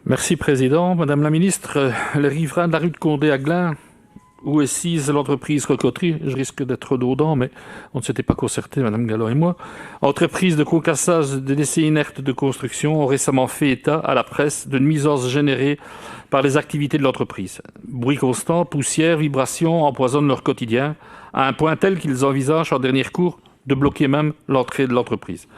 Merci Président. Madame la Ministre, les riverains de la rue de Condé à Glun, où est sise l'entreprise Recoterie, je risque d'être redondant, mais on ne s'était pas concerté, Madame Galland et moi, entreprise de concassage des déchets inertes de construction, ont récemment fait état à la presse d'une nuisance générée par les activités de l'entreprise. Bruit constant, poussière, vibrations empoisonnent leur quotidien, à un point tel qu'ils envisagent en dernier recours de bloquer même l'entrée de l'entreprise.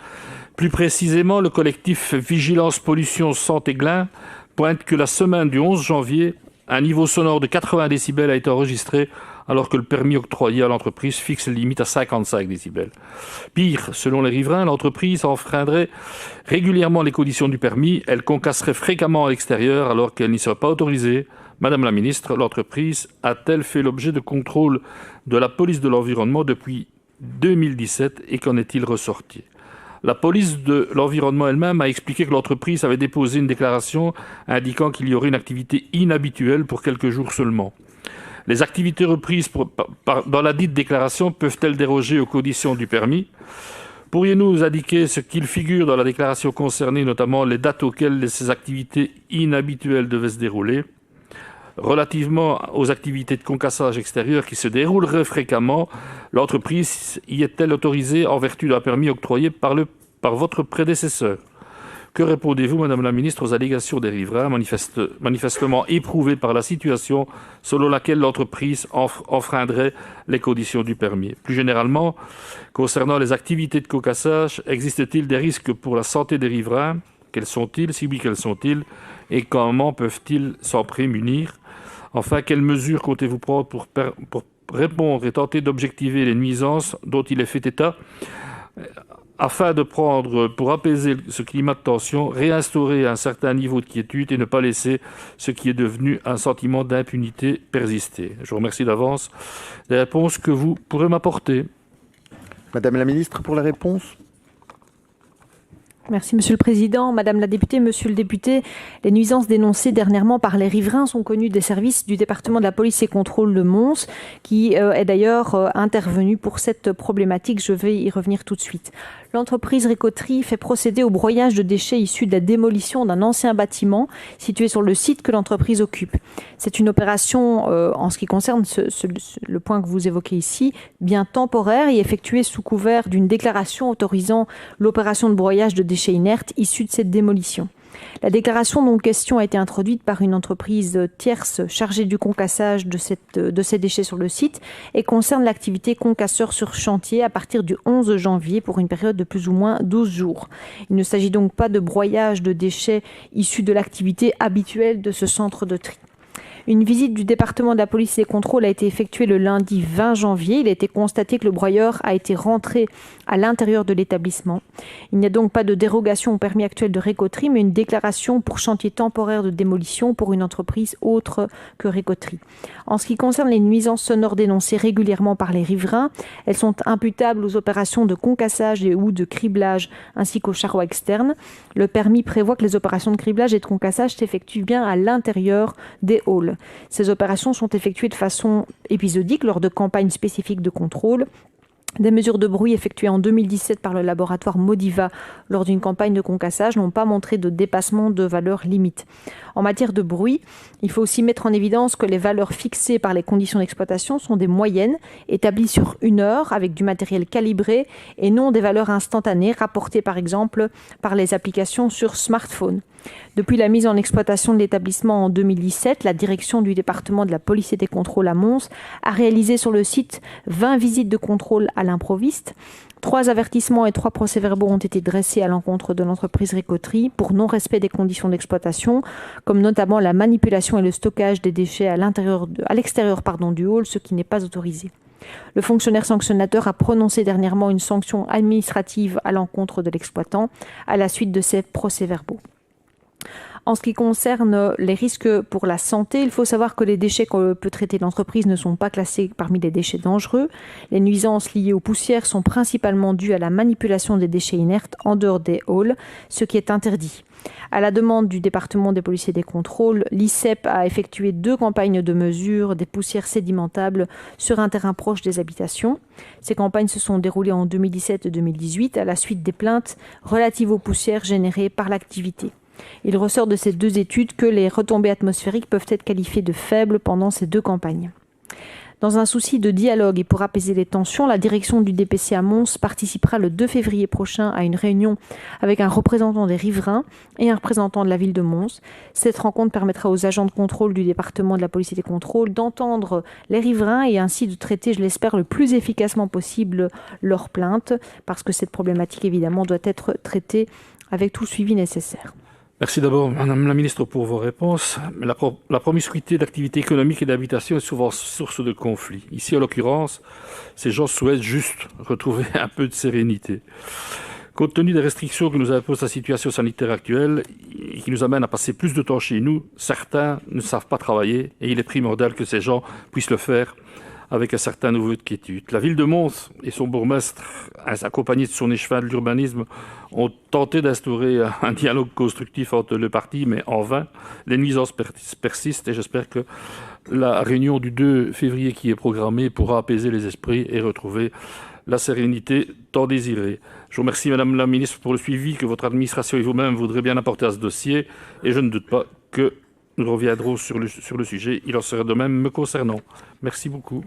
Plus précisément, le collectif Vigilance Pollution Santé Glun pointe que la semaine du 11 janvier, un niveau sonore de 80 décibels a été enregistré alors que le permis octroyé à l'entreprise fixe la limite à 55 décibels. Pire, selon les riverains, l'entreprise enfreindrait régulièrement les conditions du permis, elle concasserait fréquemment à l'extérieur alors qu'elle n'y serait pas autorisée. Madame la Ministre, l'entreprise a-t-elle fait l'objet de contrôles de la police de l'environnement depuis 2017 et qu'en est-il ressorti ? La police de l'environnement elle-même a expliqué que l'entreprise avait déposé une déclaration indiquant qu'il y aurait une activité inhabituelle pour quelques jours seulement. Les activités reprises dans la dite déclaration peuvent-elles déroger aux conditions du permis ? Pourriez-vous nous indiquer ce qu'il figure dans la déclaration concernée, notamment les dates auxquelles ces activités inhabituelles devaient se dérouler ? Relativement aux activités de concassage extérieur qui se dérouleraient fréquemment, l'entreprise y est-elle autorisée en vertu d'un permis octroyé par votre prédécesseur ? Que répondez-vous, Madame la Ministre, aux allégations des riverains manifestement éprouvés par la situation selon laquelle l'entreprise enfreindrait les conditions du permis ? Plus généralement, concernant les activités de concassage, existe-t-il des risques pour la santé des riverains ? Quels sont-ils ? Si oui, quels sont-ils ? Et comment peuvent-ils s'en prémunir ? Enfin, quelles mesures comptez-vous prendre pour répondre et tenter d'objectiver les nuisances dont il est fait état, afin de prendre, pour apaiser ce climat de tension, réinstaurer un certain niveau de quiétude et ne pas laisser ce qui est devenu un sentiment d'impunité persister ? Je vous remercie d'avance des réponses que vous pourrez m'apporter. Madame la Ministre, pour la réponse. Merci Monsieur le Président. Madame la députée, Monsieur le député, les nuisances dénoncées dernièrement par les riverains sont connues des services du département de la police et contrôle de Mons, qui est d'ailleurs intervenu pour cette problématique. Je vais y revenir tout de suite. L'entreprise Recoterie fait procéder au broyage de déchets issus de la démolition d'un ancien bâtiment situé sur le site que l'entreprise occupe. C'est une opération, en ce qui concerne le point que vous évoquez ici, bien temporaire et effectuée sous couvert d'une déclaration autorisant l'opération de broyage de déchets inertes issus de cette démolition. La déclaration dont question a été introduite par une entreprise tierce chargée du concassage de ces déchets sur le site et concerne l'activité concasseur sur chantier à partir du 11 janvier pour une période de plus ou moins 12 jours. Il ne s'agit donc pas de broyage de déchets issus de l'activité habituelle de ce centre de tri. Une visite du département de la police et contrôle a été effectuée le lundi 20 janvier. Il a été constaté que le broyeur a été rentré à l'intérieur de l'établissement. Il n'y a donc pas de dérogation au permis actuel de Recoterie, mais une déclaration pour chantier temporaire de démolition pour une entreprise autre que Recoterie. En ce qui concerne les nuisances sonores dénoncées régulièrement par les riverains, elles sont imputables aux opérations de concassage et ou de criblage ainsi qu'aux charrois externes. Le permis prévoit que les opérations de criblage et de concassage s'effectuent bien à l'intérieur des halls. Ces opérations sont effectuées de façon épisodique lors de campagnes spécifiques de contrôle. Des mesures de bruit effectuées en 2017 par le laboratoire Modiva lors d'une campagne de concassage n'ont pas montré de dépassement de valeurs limites. En matière de bruit, il faut aussi mettre en évidence que les valeurs fixées par les conditions d'exploitation sont des moyennes établies sur une heure avec du matériel calibré et non des valeurs instantanées rapportées par exemple par les applications sur smartphone. Depuis la mise en exploitation de l'établissement en 2017, la direction du département de la police et des contrôles à Mons a réalisé sur le site 20 visites de contrôle à l'improviste. 3 avertissements et 3 procès-verbaux ont été dressés à l'encontre de l'entreprise Recoterie pour non-respect des conditions d'exploitation, comme notamment la manipulation et le stockage des déchets à l'extérieur du hall, ce qui n'est pas autorisé. Le fonctionnaire sanctionnateur a prononcé dernièrement une sanction administrative à l'encontre de l'exploitant à la suite de ces procès-verbaux. En ce qui concerne les risques pour la santé, il faut savoir que les déchets que peut traiter l'entreprise ne sont pas classés parmi les déchets dangereux. Les nuisances liées aux poussières sont principalement dues à la manipulation des déchets inertes en dehors des halls, ce qui est interdit. À la demande du département des policiers et des contrôles, l'ICEP a effectué 2 campagnes de mesure des poussières sédimentables sur un terrain proche des habitations. Ces campagnes se sont déroulées en 2017 et 2018 à la suite des plaintes relatives aux poussières générées par l'activité. Il ressort de ces 2 études que les retombées atmosphériques peuvent être qualifiées de faibles pendant ces 2 campagnes. Dans un souci de dialogue et pour apaiser les tensions, la direction du DPC à Mons participera le 2 février prochain à une réunion avec un représentant des riverains et un représentant de la ville de Mons. Cette rencontre permettra aux agents de contrôle du département de la police et des contrôles d'entendre les riverains et ainsi de traiter, je l'espère, le plus efficacement possible leurs plaintes, parce que cette problématique, évidemment, doit être traitée avec tout le suivi nécessaire. Merci d'abord, Madame la Ministre, pour vos réponses. La promiscuité d'activités économiques et d'habitation est souvent source de conflits. Ici, en l'occurrence, ces gens souhaitent juste retrouver un peu de sérénité. Compte tenu des restrictions que nous impose la situation sanitaire actuelle et qui nous amène à passer plus de temps chez nous, certains ne savent pas travailler et il est primordial que ces gens puissent le faire avec un certain niveau de quiétude. La ville de Mons et son bourgmestre, accompagné de son échevin de l'urbanisme, ont tenté d'instaurer un dialogue constructif entre les parties, mais en vain. Les nuisances persistent et j'espère que la réunion du 2 février qui est programmée pourra apaiser les esprits et retrouver la sérénité tant désirée. Je vous remercie, Madame la Ministre, pour le suivi que votre administration et vous-même voudrez bien apporter à ce dossier et je ne doute pas que nous reviendrons sur le sujet. Il en sera de même me concernant. Merci beaucoup.